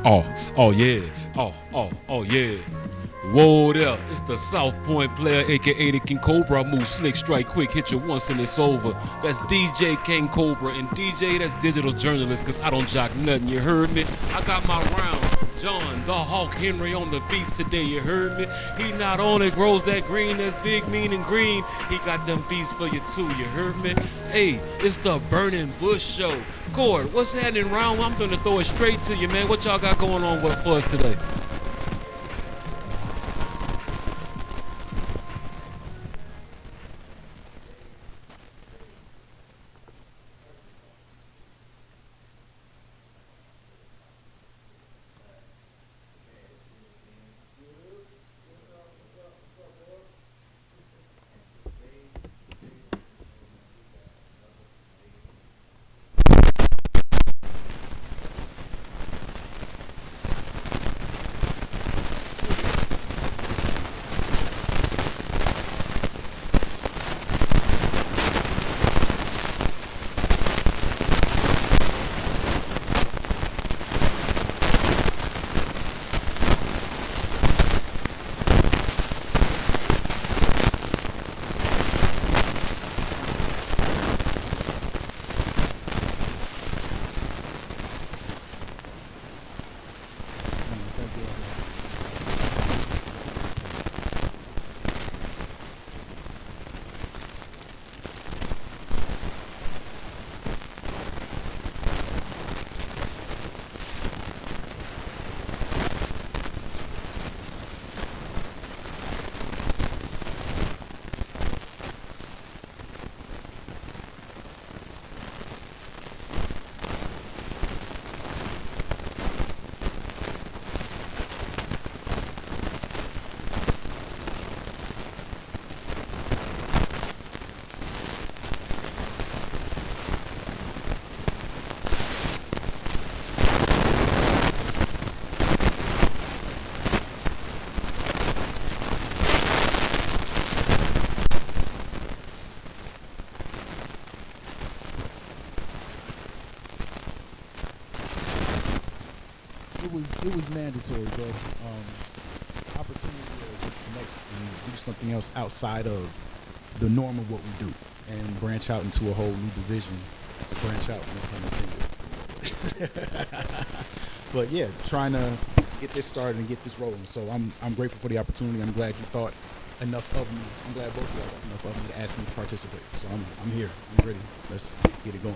Oh yeah. Oh yeah. Whoa there, it's the South Point player, aka the King Cobra. Move slick, strike quick, hit you once and it's over. That's DJ King Cobra, and DJ, that's digital journalist, cause I don't jock nothing, you heard me? I got my round. John, the Hawk Henry on the beats today, you heard me? He not only grows that green, that's big, mean, and green, he got them beats for you too, you heard me? Hey, it's the Burning Bush Show. Cord, what's happening round? I'm gonna throw it straight to you, man. What y'all got going on for us today? It was mandatory, bro. Opportunity to disconnect and do something else outside of the norm of what we do, and branch out into a whole new division. Branch out, no pun intended. But yeah, trying to get this started and get this rolling. So I'm grateful for the opportunity. I'm glad you thought enough of me. I'm glad both of y'all thought enough of me to ask me to participate. So I'm here. I'm ready. Let's get it going.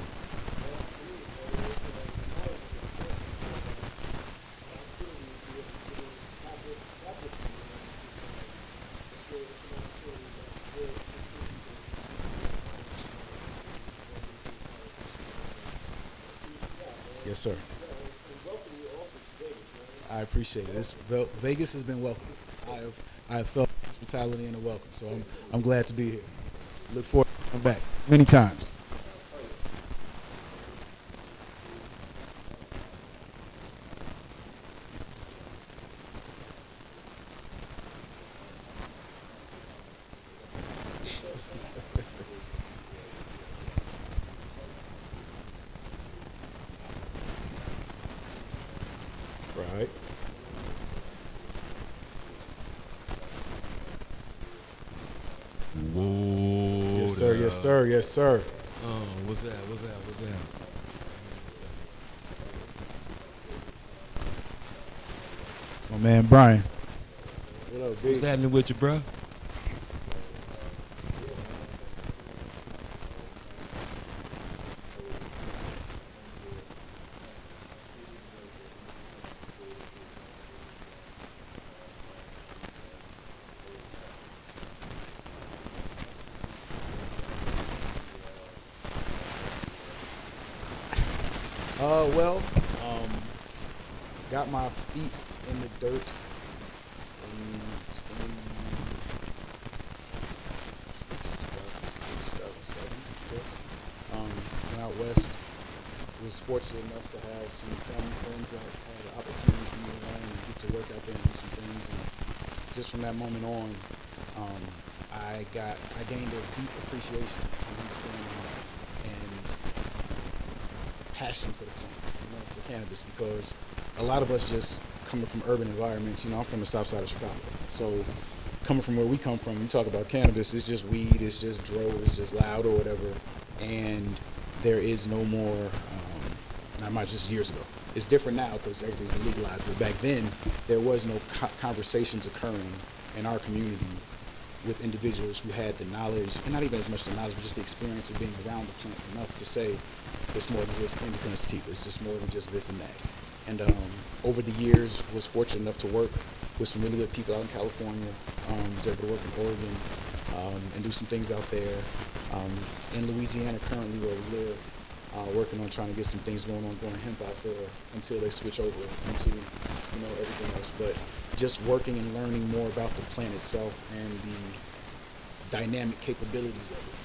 Yes, sir. I appreciate it. Vegas has been welcome. I have felt hospitality and a welcome, so I'm glad to be here. Look forward to coming back many times. Right. Whoa. Yes, sir. Yes, sir. Yes, sir. What's that? What's that? What's that? My man Brian. What up, What's big? happening with you, bro? Well, um, got my feet in the dirt in 2007, I guess. Went out west. Was fortunate enough to have some family friends that had the opportunity to move around and get to work out there and do some things. And just from that moment on, I gained a deep appreciation and understanding and passion for the plant, for cannabis, because a lot of us just coming from urban environments. You know, I'm from the south side of Chicago. So coming from where we come from, you talk about cannabis, it's just weed, it's just dro, it's just loud or whatever. And there is no more, not much, just years ago. It's different now because everything's been legalized, but back then there was no conversations occurring in our community with individuals who had the knowledge, and not even as much the knowledge, but just the experience of being around the plant enough to say it's more than just indica sativa, it's just more than just this and that. And over the years, was fortunate enough to work with some really good people out in California, was able to work in Oregon, and do some things out there. In Louisiana currently where we live, working on trying to get some things going on, growing hemp out there until they switch over into, everything else. But just working and learning more about the plant itself and the dynamic capabilities of it,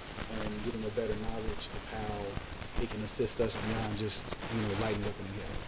and getting a better knowledge of how it can assist us beyond just, lighting up and inhaling.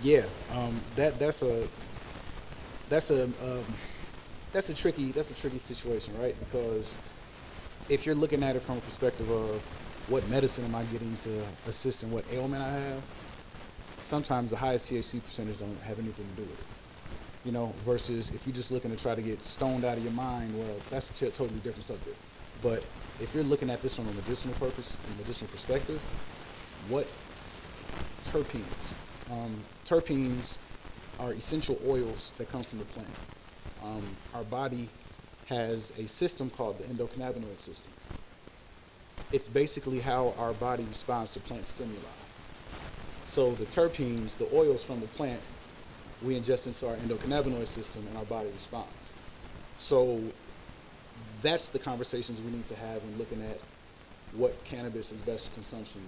Yeah, that's a tricky situation, right? Because if you're looking at it from a perspective of what medicine am I getting to assist in what ailment I have, sometimes the highest THC percentage don't have anything to do with it. Versus if you're just looking to try to get stoned out of your mind, well, that's a totally different subject. But if you're looking at this from a medicinal purpose, a medicinal perspective, what terpenes? Terpenes are essential oils that come from the plant. Our body has a system called the endocannabinoid system. It's basically how our body responds to plant stimuli. So the terpenes, the oils from the plant, we ingest into our endocannabinoid system and our body responds. So that's the conversations we need to have when looking at what cannabis is best for consumption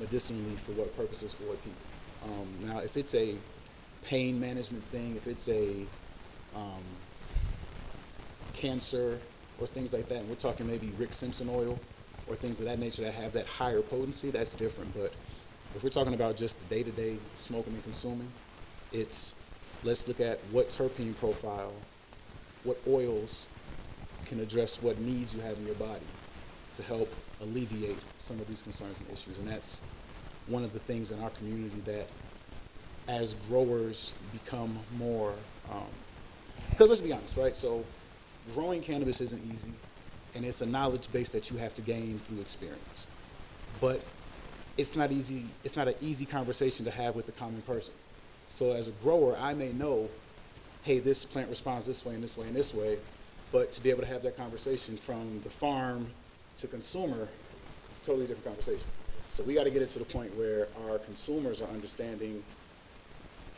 medicinally, for what purposes, for what people. Now, if it's a pain management thing, if it's a cancer or things like that, and we're talking maybe Rick Simpson oil or things of that nature that have that higher potency, that's different. But if we're talking about just the day-to-day smoking and consuming, let's look at what terpene profile, what oils can address what needs you have in your body to help alleviate some of these concerns and issues. And that's one of the things in our community that as growers become more, because let's be honest, right? So growing cannabis isn't easy, and it's a knowledge base that you have to gain through experience. But it's not easy. It's not an easy conversation to have with the common person. So as a grower, I may know, hey, this plant responds this way and this way and this way, but to be able to have that conversation from the farm to consumer, it's a totally different conversation. So we got to get it to the point where our consumers are understanding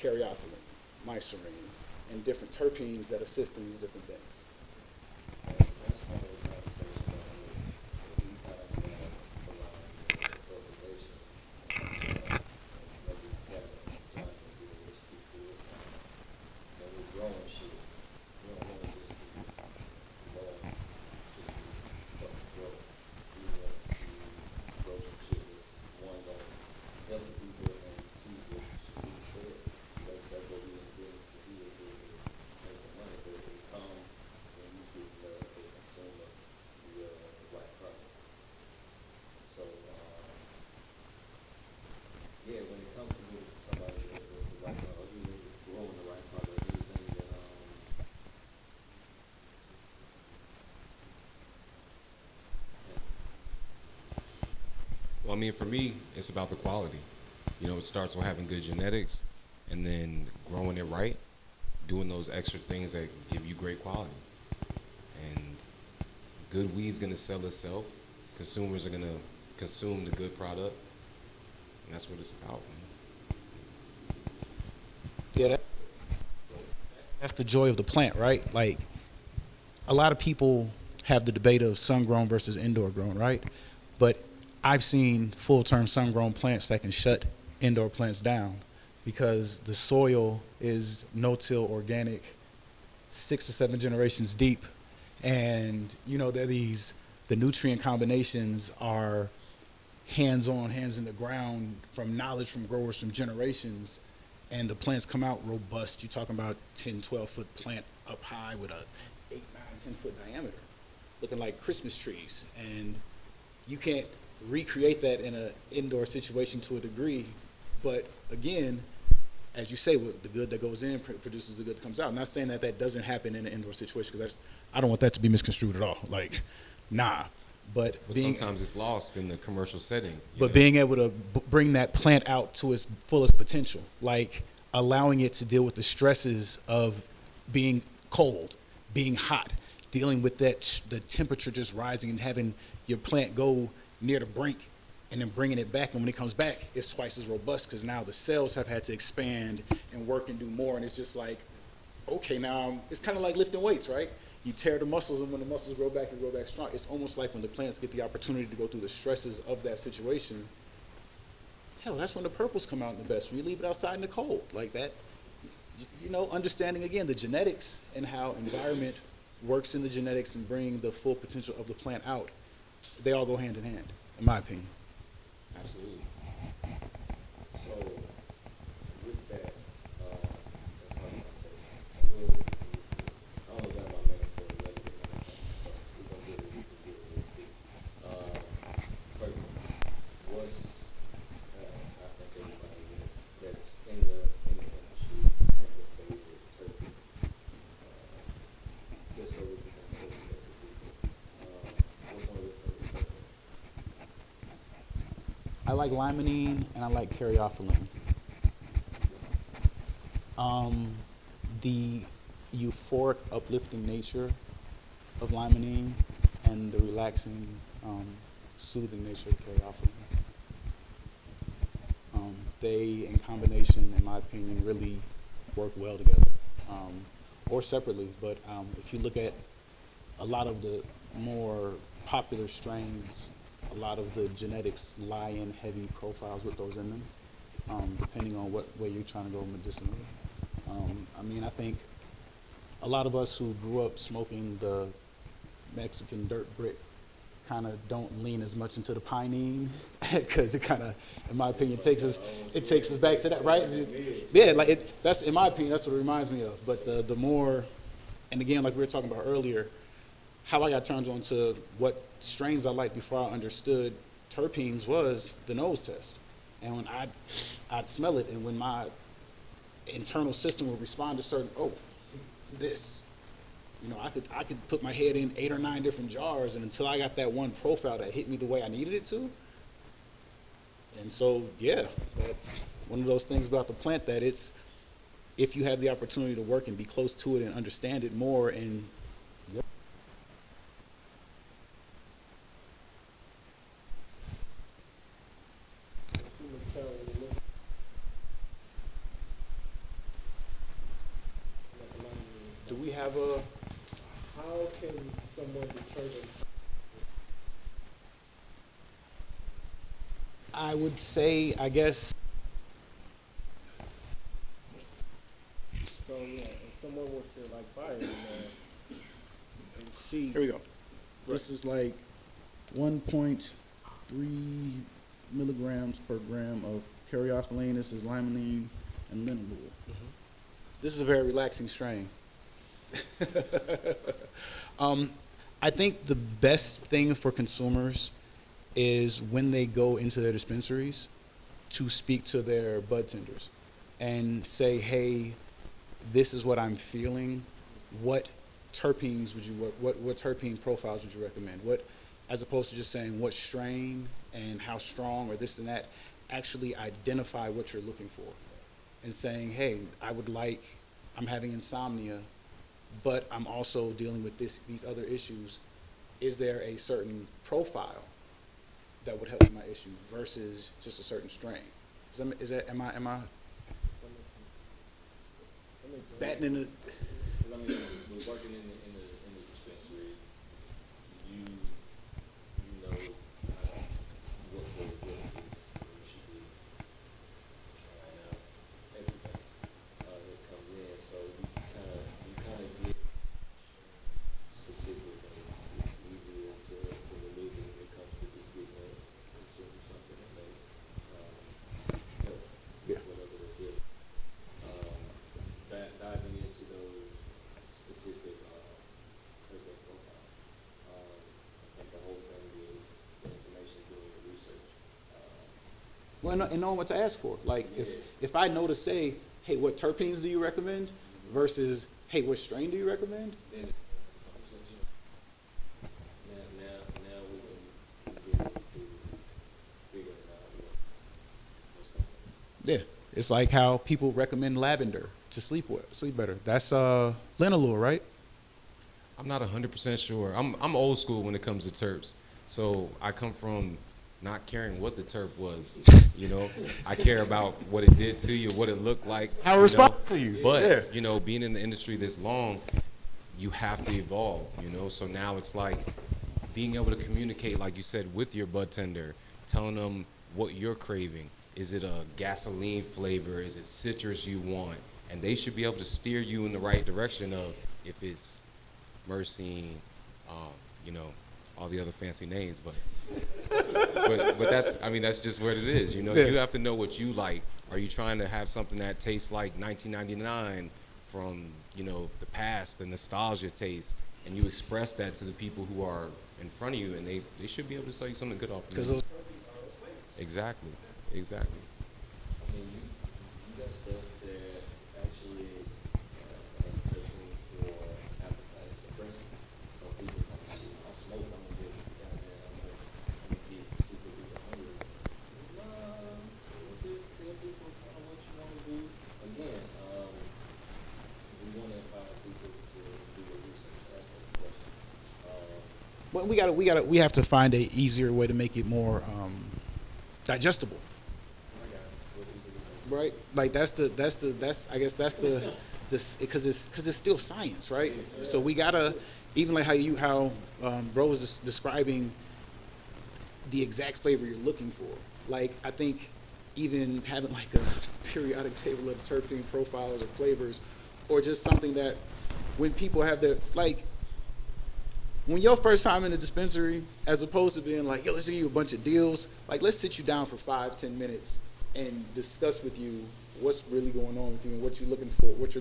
caryophyllene, mycelium, and different terpenes that assist in these different things. Well, I mean, for me, it's about the quality. You know, it starts with having good genetics, and then growing it right, doing those extra things that give you great quality. And good weed's gonna sell itself. Consumers are gonna consume the good product, and that's what it's about, man. Yeah, that's the joy of the plant, right? Like, a lot of people have the debate of sun-grown versus indoor-grown, right? But I've seen full-term sun-grown plants that can shut indoor plants down because the soil is no-till organic, 6 or 7 generations deep, and the nutrient combinations are hands-on, hands in the ground from knowledge from growers from generations, and the plants come out robust. You're talking about 10, 12-foot plant up high with a 8, 9, 10-foot diameter, looking like Christmas trees. And you can't recreate that in an indoor situation to a degree, but again, as you say, the good that goes in produces the good that comes out. I'm not saying that that doesn't happen in an indoor situation, because I don't want that to be misconstrued at all. Like, nah. But sometimes it's lost in the commercial setting. But being able to bring that plant out to its fullest potential, like allowing it to deal with the stresses of being cold, being hot, dealing with the temperature just rising, and having your plant go near the brink and then bringing it back. And when it comes back, it's twice as robust, because now the cells have had to expand and work and do more. And it's just like, okay, now it's kind of like lifting weights, right? You tear the muscles, and when the muscles grow back, you grow back strong. It's almost like when the plants get the opportunity to go through the stresses of that situation. Hell, that's when the purples come out in the best, when you leave it outside in the cold. Like that, understanding again the genetics and how environment works in the genetics and bring the full potential of the plant out. They all go hand in hand, in my opinion. Absolutely. So, with that, that's not my take. I only got my man for 11 minutes, so we're going to get it real quick. Turkey, what's, I think everybody that's in the industry has a favorite turkey, just so we can kind of open it up to people. What's one of your favorite turkeys? I like limonene and I like caryophyllene. The euphoric, uplifting nature of limonene and the relaxing, soothing nature of caryophyllene. They, in combination, in my opinion, really work well together, or separately. But if you look at a lot of the more popular strains, a lot of the genetics lie in heavy profiles with those in them, depending on what way you're trying to go medicinally. I think a lot of us who grew up smoking the Mexican dirt brick kind of don't lean as much into the pinene, because it kind of, in my opinion, takes us back to that, right? That's, in my opinion, that's what it reminds me of. But the more, and again, like we were talking about earlier, how I got turned on to what strains I liked before I understood terpenes was the nose test. And when I'd smell it, and when my internal system would respond to certain, this. I could put my head in 8 or 9 different jars, and until I got that one profile that hit me the way I needed it to. And so, yeah, that's one of those things about the plant, that it's, if you have the opportunity to work and be close to it and understand it more, and do we have a, How can someone determine? I would say, I guess, So yeah, if someone was to like buy it and see. here we go. This is like 1.3 milligrams per gram of caryophyllene. This is limonene and linalool. This is a very relaxing strain. I think the best thing for consumers is when they go into their dispensaries to speak to their bud tenders and say, hey, this is what I'm feeling. What terpenes would you, what terpene profiles would you recommend? What as opposed to just saying what strain and how strong or this and that. Actually identify what you're looking for, and saying, hey, I'm having insomnia, but I'm also dealing with these other issues. Is there a certain profile that would help with my issue versus just a certain strain? Am I That makes sense. batting in the? Because I mean, with working in the dispensary, you know what you should be trying out everything that comes in. So you kind of get specific, and it's easier to remove it when it comes to just getting a consume something that may help Yeah. whatever they're feeling. Diving into those specific curriculum profiles. I think the whole thing is the information, doing the research. Well, and knowing what to ask for. Like if I know to say, hey, what terpenes do you recommend, versus hey, what strain do you recommend? Then now we can get into figuring out what's going on. Yeah, it's like how people recommend lavender to sleep better. That's linalool, right? I'm not 100% sure. I'm old school when it comes to terps. So I come from not caring what the terp was. You know, I care about what it did to you, what it looked like. How it you know. responded to you. But, Yeah. you know, being in the industry this long, you have to evolve, you know? So now it's like being able to communicate, like you said, with your bud tender, telling them what you're craving. Is it a gasoline flavor? Is it citrus you want? And they should be able to steer you in the right direction of if it's myrcene, you know, all the other fancy names, but that's just what it is. You know, Yeah. you have to know what you like. Are you trying to have something that tastes like 1999 from, you know, the past, the nostalgia taste, and you express that to the people who are in front of you, and they should be able to sell you something good off the Because menu. those Exactly. I mean, you got stuff that actually terpenes for appetite suppressant. So people come and see, I smoke, I'm gonna get down there, I'm gonna get super duper hungry. Nah, just tell people kind of what you want to do. Again, we want to empower people to do the research, ask those questions. Well, we have to find a easier way to make it more digestible, I got it. What people do. right? Like because it's still science, right? So we gotta, even like how Bro was just describing the exact flavor you're looking for. Like I think even having like a periodic table of terpene profiles or flavors, or just something that when people have their like. When your first time in the dispensary, as opposed to being like, yo, let's give you a bunch of deals, like let's sit you down for 5-10 minutes and discuss with you what's really going on with you and what you're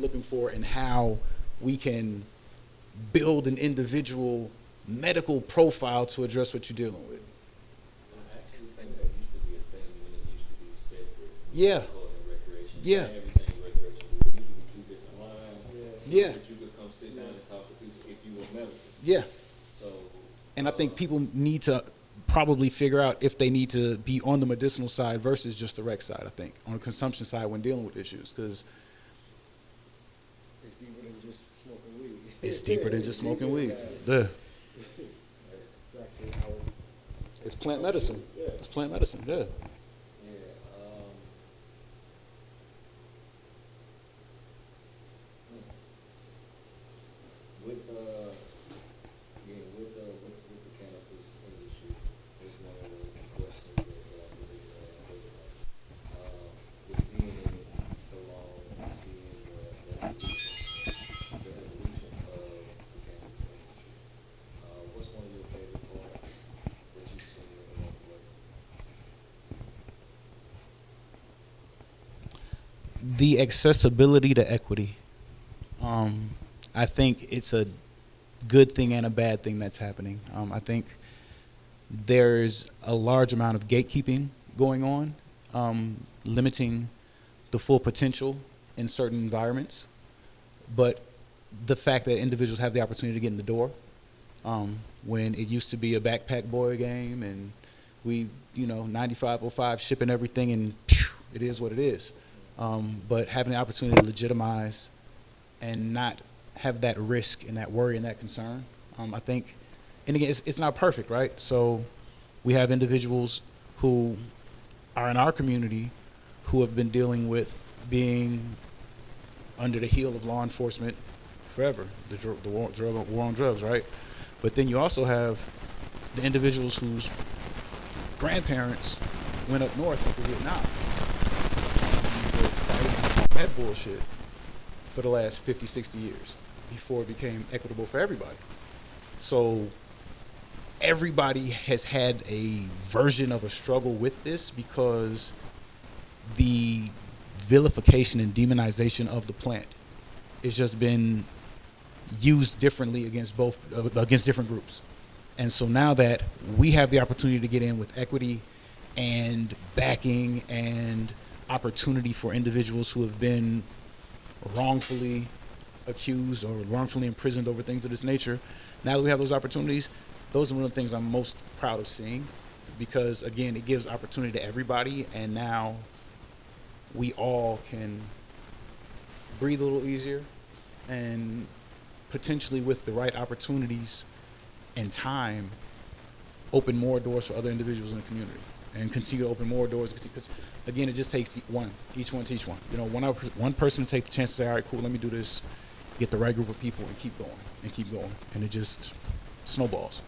looking for, and how we can build an individual medical profile to address what you're dealing with. I actually think that used to be a thing when it used to be separate. Yeah. Medical and recreation. Yeah. Everything recreational. There used to be two different lines. Yeah. That you could come sit down and talk to people if you were medical. Yeah. So. And I think people need to probably figure out if they need to be on the medicinal side versus just the rec side, I think, on the consumption side when dealing with issues, because It's deeper than just smoking weed. it's deeper than just smoking weed. Yeah. It's actually how It's plant medicine. Yeah. It's plant medicine, yeah. Yeah. With again with the cannabis industry, it's one of the questions that I really with being in it so long and seeing the evolution of the cannabis industry. What's one of your favorite parts that you've seen in the local way? The accessibility to equity. I think it's a good thing and a bad thing that's happening. I think there's a large amount of gatekeeping going on, limiting the full potential in certain environments. But the fact that individuals have the opportunity to get in the door When it used to be a backpack boy game, and we, 9505 shipping everything, and it is what it is. But having the opportunity to legitimize and not have that risk and that worry and that concern, I think, and again, it's not perfect, right? So we have individuals who are in our community who have been dealing with being under the heel of law enforcement forever, the war on drugs, right? But then you also have the individuals whose grandparents went up north after Vietnam and were fighting that bullshit for the last 50, 60 years before it became equitable for everybody. So everybody has had a version of a struggle with this because the vilification and demonization of the plant has just been used differently against different groups. And so now that we have the opportunity to get in with equity and backing and opportunity for individuals who have been wrongfully accused or wrongfully imprisoned over things of this nature, now that we have those opportunities, those are one of the things I'm most proud of seeing, because again, it gives opportunity to everybody, and now we all can breathe a little easier, and potentially with the right opportunities and time, open more doors for other individuals in the community and continue to open more doors. Because again, it just takes each one teach one. One person to take the chance to say, all right, cool, let me do this, get the right group of people and keep going. And it just snowballs.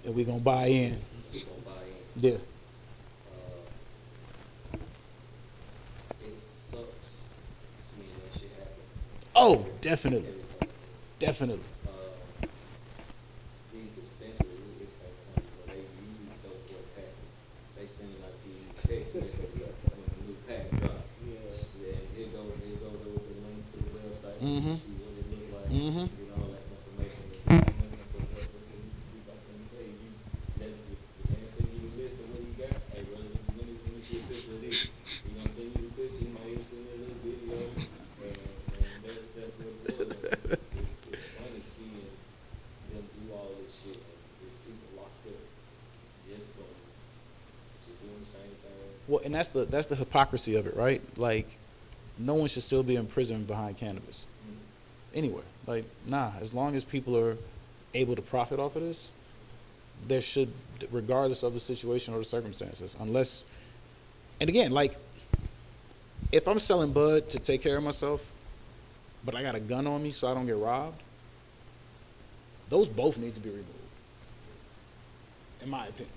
And we're going to buy in. Yeah. It sucks seeing that shit happen. Oh, definitely. Definitely. These dispensaries, it's so funny, but they use dope boy package. They send like these text messages when the new pack drop. Yeah. And it go with the link to the website so you can see what it look like, get all that information. Well, and that's the hypocrisy of it, right? Like, no one should still be in prison behind cannabis. Anywhere. Like, nah, as long as people are able to profit off of this, there should, regardless of the situation or the circumstances, unless, and again, like, if I'm selling bud to take care of myself, but I got a gun on me so I don't get robbed, those both need to be removed, in my opinion.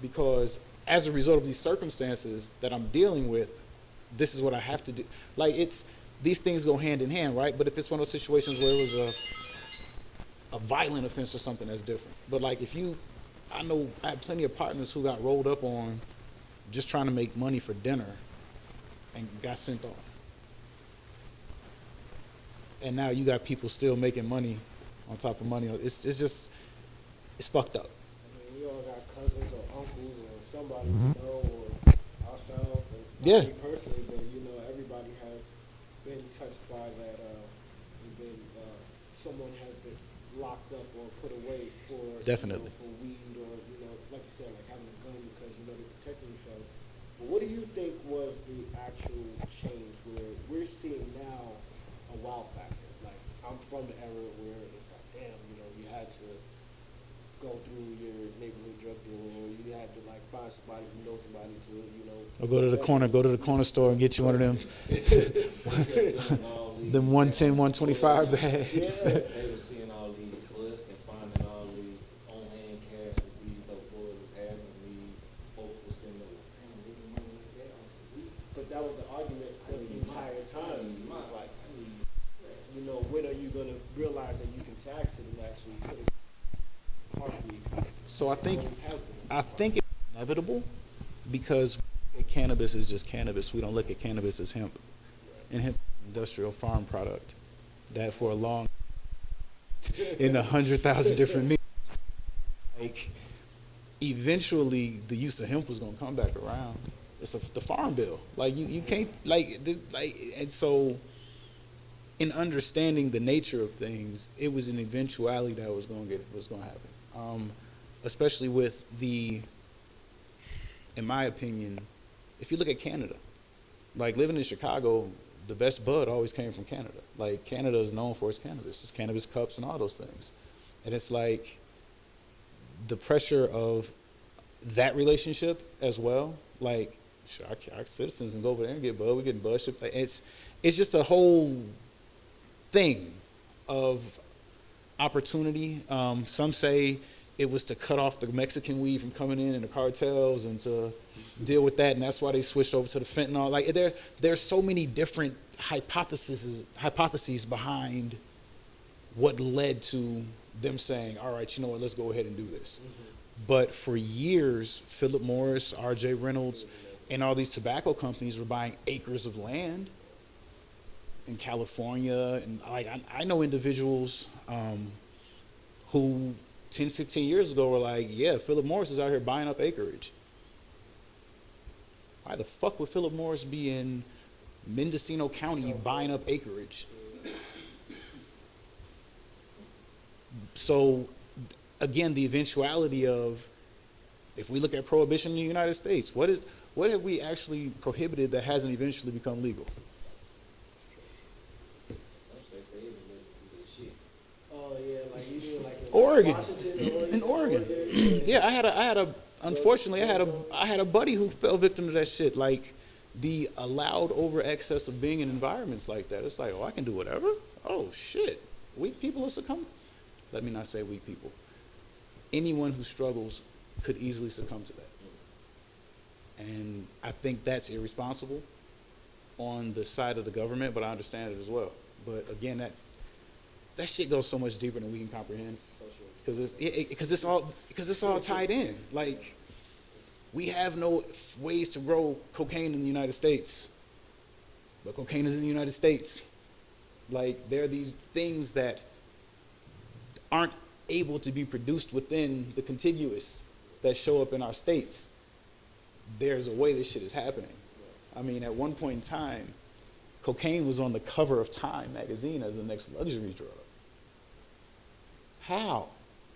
Because as a result of these circumstances that I'm dealing with, this is what I have to do. Like, these things go hand in hand, right? But if it's one of those situations where it was a violent offense or something, that's different. But like, I know I have plenty of partners who got rolled up on just trying to make money for dinner and got sent off. And now you got people still making money on top of money. It's fucked up. I mean, we all got cousins or uncles or somebody we know or ourselves. And not me personally, but everybody has been touched by that. Someone has been locked up or put away for definitely for weed or like you said, like having a gun because they're protecting themselves. But what do you think was the actual change where we're seeing now a wow factor? Like, I'm from the era where it's like, damn, you had to go through your neighborhood drug dealer, or you had to like find somebody who knows somebody to, or go to the corner store and get you one of them them 110, 125 bags. Yeah, they were seeing all these clips and finding all these on-hand cash that these dope boys was having, and these folks were sitting there like, damn, they didn't know that off the weed. But that was the argument for the entire time. It was like, tax it and actually put it heartbeat. So I think Always has been. it's inevitable because cannabis is just cannabis. We don't look at cannabis as hemp, and hemp is an industrial farm product that for a long in 100,000 different meanings. Like eventually, the use of hemp was gonna come back around. It's the farm bill. Like you can't and so in understanding the nature of things, it was an eventuality that was gonna happen. Especially with in my opinion, if you look at Canada, like living in Chicago, the best bud always came from Canada. Like Canada is known for its cannabis cups and all those things. And it's like the pressure of that relationship as well. Like sure, our citizens can go over there and get bud. We're getting bud shipped. Like, it's just a whole thing of opportunity. Some say it was to cut off the Mexican weed from coming in and the cartels and to deal with that, and that's why they switched over to the fentanyl. Like there's so many different hypotheses behind what led to them saying, all right, you know what, let's go ahead and do this. But for years, Philip Morris, R.J. Reynolds, and all these tobacco companies were buying acres of land in California. And like I know individuals who 10, 15 years ago were like, yeah, Philip Morris is out here buying up acreage. Why the fuck would Philip Morris be in Mendocino County buying up acreage? So, again, the eventuality of, if we look at prohibition in the United States, what have we actually prohibited that hasn't eventually become legal? Oh yeah, like you mean like in Oregon. Washington, In Oregon. Yeah, unfortunately, I had a buddy who fell victim to that shit. Like, the allowed over excess of being in environments like that. It's like, oh, I can do whatever? Oh, shit. Weak people are succumbing? Let me not say weak people. Anyone who struggles could easily succumb to that. And I think that's irresponsible on the side of the government, but I understand it as well. But again, that shit goes so much deeper than we can comprehend. Because it's all tied in. Like, we have no ways to grow cocaine in the United States, but cocaine is in the United States. Like, there are these things that aren't able to be produced within the contiguous that show up in our states. There's a way this shit is happening. I mean, at one point in time, cocaine was on the cover of Time magazine as the next luxury drug. How?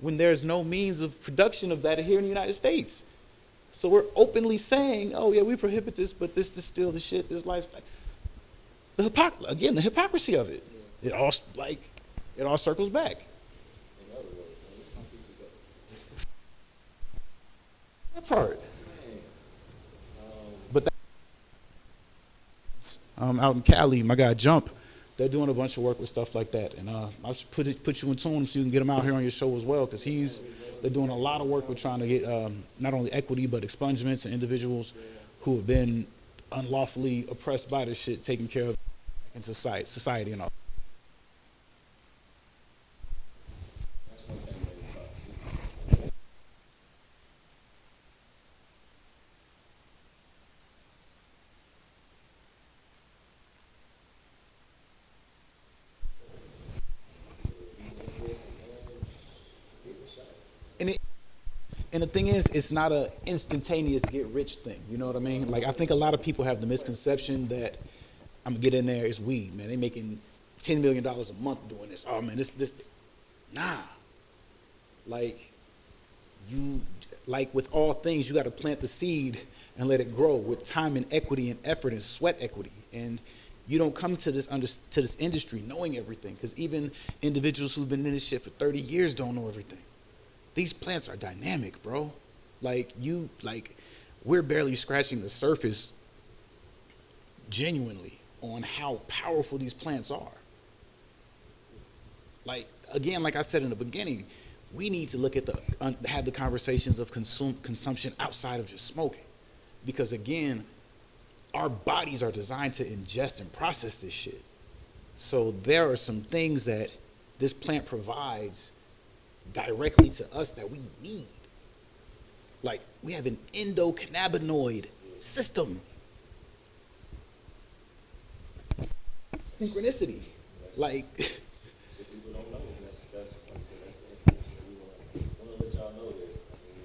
When there's no means of production of that here in the United States. So we're openly saying, oh yeah, we prohibit this, but this is still the shit, this lifestyle. The hypocrisy of it. It all circles back. That part. But out in Cali, my guy Jump, they're doing a bunch of work with stuff like that, and I'll just put you in tune so you can get him out here on your show as well, because they're doing a lot of work with trying to get not only equity but expungements and individuals who have been unlawfully oppressed by this shit taken care of in society and all. And the thing is, it's not an instantaneous get rich thing. You know what I mean? Like, I think a lot of people have the misconception that I'm gonna get in there, it's weed, man. They making $10 million a month doing this. Oh man, this. Nah. Like with all things, you got to plant the seed and let it grow with time and equity and effort and sweat equity. And you don't come to this industry knowing everything, because even individuals who've been in this shit for 30 years don't know everything. These plants are dynamic, bro. We're barely scratching the surface genuinely on how powerful these plants are. Like I said in the beginning, we need to look at have the conversations of consumption outside of just smoking. Because again, our bodies are designed to ingest and process this shit. So there are some things that this plant provides directly to us that we need. Like, we have an endocannabinoid system. Synchronicity. Like, So people don't know. That's like I said, that's the information that we want to let y'all know that. I mean,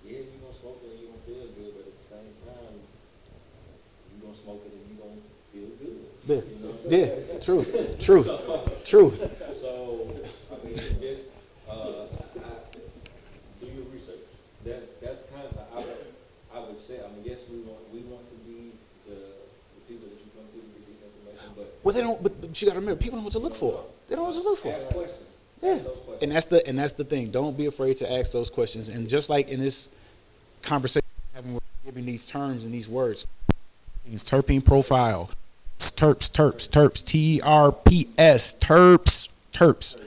yeah, you're gonna smoke it and you're gonna feel good, but at the same time, you're gonna smoke it and you're gonna feel good. yeah, You know what I'm saying? yeah, truth. So, I mean, just do your research. That's kind of I would say. I mean, yes, we want to be the people that you come to get this information, but Well, they don't. But you got to remember, people don't know what to look for. They don't know what to look for. ask questions. Yeah, Ask those questions. and that's the thing. Don't be afraid to ask those questions. And just like in this conversation, we're giving these terms and these words, terpene profile, terps, terps.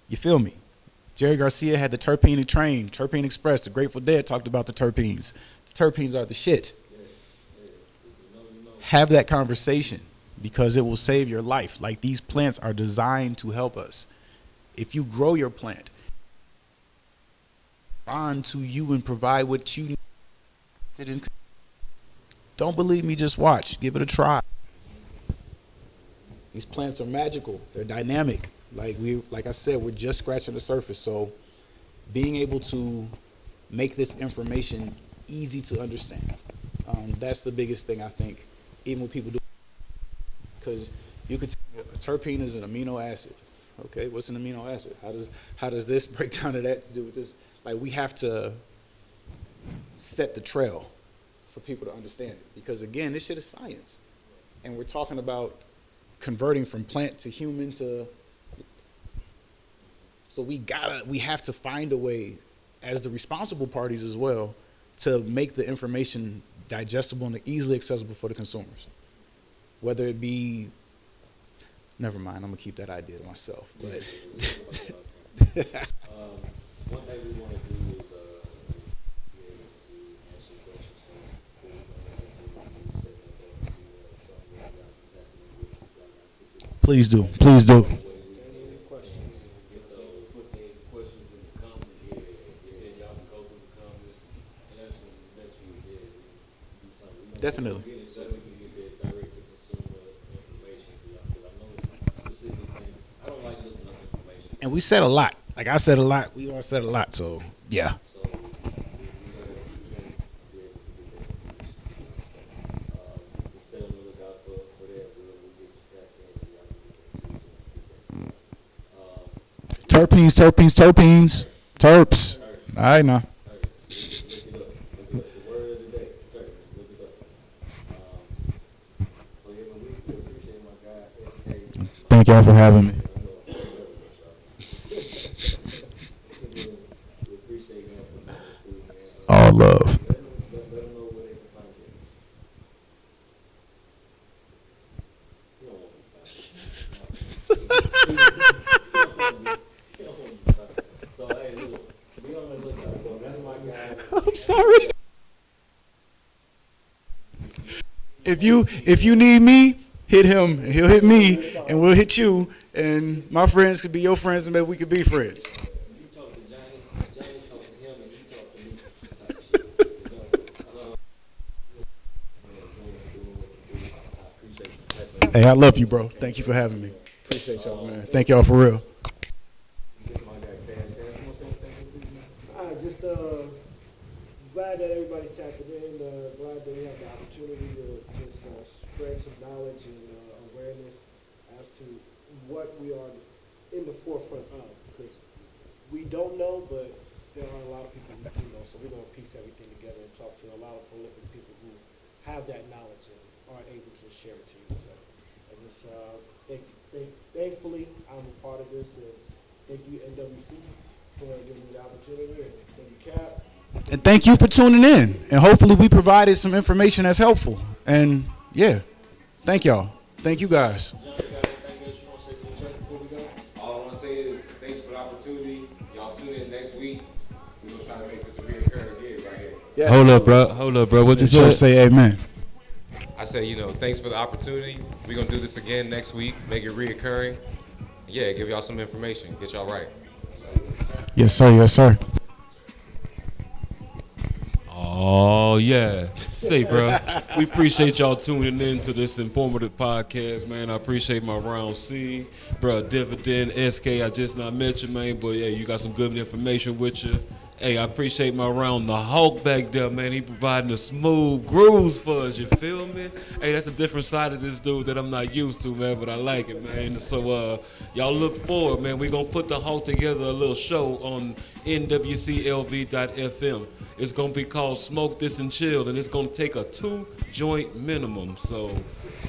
You feel me? Jerry Garcia had the terpene train, Terpene Express. The Grateful Dead talked about the terpenes. The terpenes are the shit. Have that conversation because it will save your life. Like, these plants are designed to help us. If you grow your plant, bond to you and provide what you need. Don't believe me, just watch. Give it a try. These plants are magical. They're dynamic. Like I said, we're just scratching the surface. So being able to make this information easy to understand, that's the biggest thing, I think, even when people do. Because you could tell a terpene is an amino acid. Okay, what's an amino acid? How does this break down to that to do with this? Like, we have to set the trail for people to understand it. Because again, this shit is science. And we're talking about converting from plant to human to, so we have to find a way, as the responsible parties as well, to make the information digestible and easily accessible for the consumers. Whether it be, never mind, I'm gonna keep that idea to myself. But One thing we want to do is be able to answer questions from please do. get those put the questions in the comments. Yeah, y'all can go through the comments and answer them next week. Yeah, do something. Definitely. Get it so we can get that direct to consumer information to y'all. Because I know it's specific things. I don't like looking up information. And we said a lot. Like, I said a lot. We all said a lot. So yeah. So we're gonna be able to get that information to y'all. Just stay on the lookout for that. We'll get you tracked in so y'all can get that too. Terpenes. Terps. All right, now. Look it up. The word of the day. Look it up. So yeah, we appreciate my guy, SK. Thank y'all for having me. We appreciate him for coming through, man. All love. Let them know where they can find you. You don't want to find So hey, look, be on the lookout, bro. That's my guy. I'm sorry. If you need me, hit him, and he'll hit me, and we'll hit you, and my friends could be your friends, and maybe we could be friends. You talk to Johnny talk to him, and he talk to me type shit. I appreciate you. Hey, I love you, bro. Thank you for having me. Appreciate y'all, man. Thank y'all for real. Just glad that everybody's tapping in. Glad that we have the opportunity to just spread some knowledge and awareness as to what we are in the forefront of. Because we don't know, but there are a lot of people who do know. So we're going to piece everything together and talk to a lot of prolific people who have that knowledge and are able to share it to you. So I just thankfully I'm a part of this, and thank you NWC for giving me the opportunity, and thank you Cap. And thank you for tuning in. And hopefully we provided some information that's helpful. And yeah, thank y'all. Thank you guys. All I want to say is thanks for the opportunity. Y'all tune in next week. We're going to try to make this a reoccurring gig right here. Yes. Hold up, bro. What you Church say? say amen. I say, thanks for the opportunity. We're going to do this again next week, make it reoccurring. yeah, give y'all some information, get y'all right. So, Yes, sir. Yes, sir. Oh yeah, say, bro. We appreciate y'all tuning in to this informative podcast, man. I appreciate my round C, bro. Divid3n, SK. I just not mentioned, man, but yeah, you got some good information with you. Hey, I appreciate my round the Hawk back there, man. He providing the smooth grooves for us. You feel me? Hey, that's a different side of this dude that I'm not used to, man. But I like it, man. So y'all look forward, man. We gonna put the Hawk together a little show on NWCLV.FM. It's gonna be called Smoke This and Chill, and it's gonna take a 2-joint minimum. So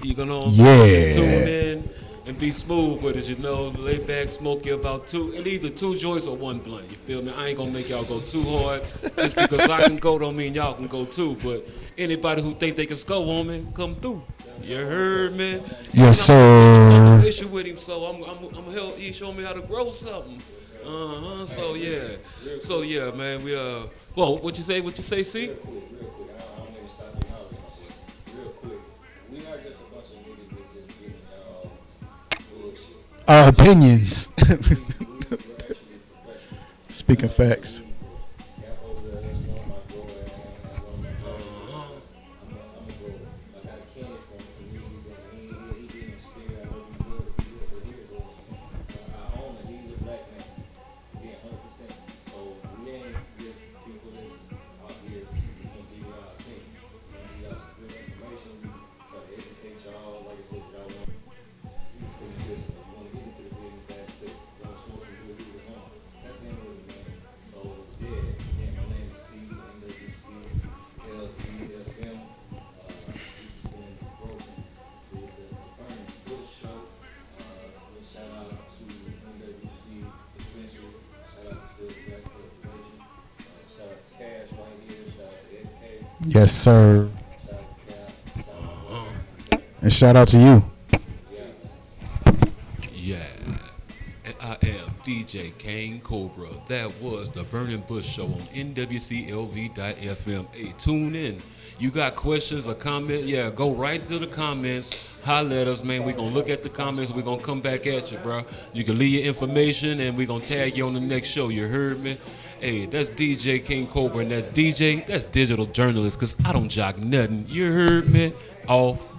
you gonna just tune in and be smooth with it, you know. Lay back, smoke you about two, and either 2 joints or 1 blunt. You feel me? I ain't gonna make y'all go too hard. Just because I can go don't mean y'all can go too. But anybody who think they can score on me, come through. You heard me? Yes, I'm sir. issue with him, so I'm help. He show me how to grow something. So yeah, man. We Well, what you say? What you say? See? Real quick, I don't even stop the knowledge. Real quick, we not just a bunch of niggas that just giving y'all bullshit. Our opinions. We actually professional. Speaking facts. Got over there, that's one of my grower, and one of my I'm a grower. I got a candy from communities that he didn't experience. I know he good for years. I own it. He's a black man. Yeah, 100%. So we ain't just people that's out here and give y'all a thing. Give y'all some good information. We try to educate y'all. Like I said, y'all want to get into the business aspect. Y'all smoke some good weed at home. That's the end of it, man. So yeah, again, my name is C, NWC, LVFM. This has been Broken with the Burning Bush Show. Shout out to NWC Dispensary. Shout out to Silver Black Corporation. Shout out to Cash right here. Shout out to SK. Yes, sir. Shout out to Cap. Shout out to And shout out to you. Yeah. And I am DJ Kane Cobra. That was the Burning Bush Show on NWCLV.FM. Hey, tune in. You got questions or comment? Yeah, go right to the comments. Holler at us, man. We're going to look at the comments. We're going to come back at you, bro. You can leave your information, and we're going to tag you on the next show. You heard me? Hey, that's DJ King Cobra, and that's DJ, that's digital journalist, because I don't jock nothing. You heard me? Off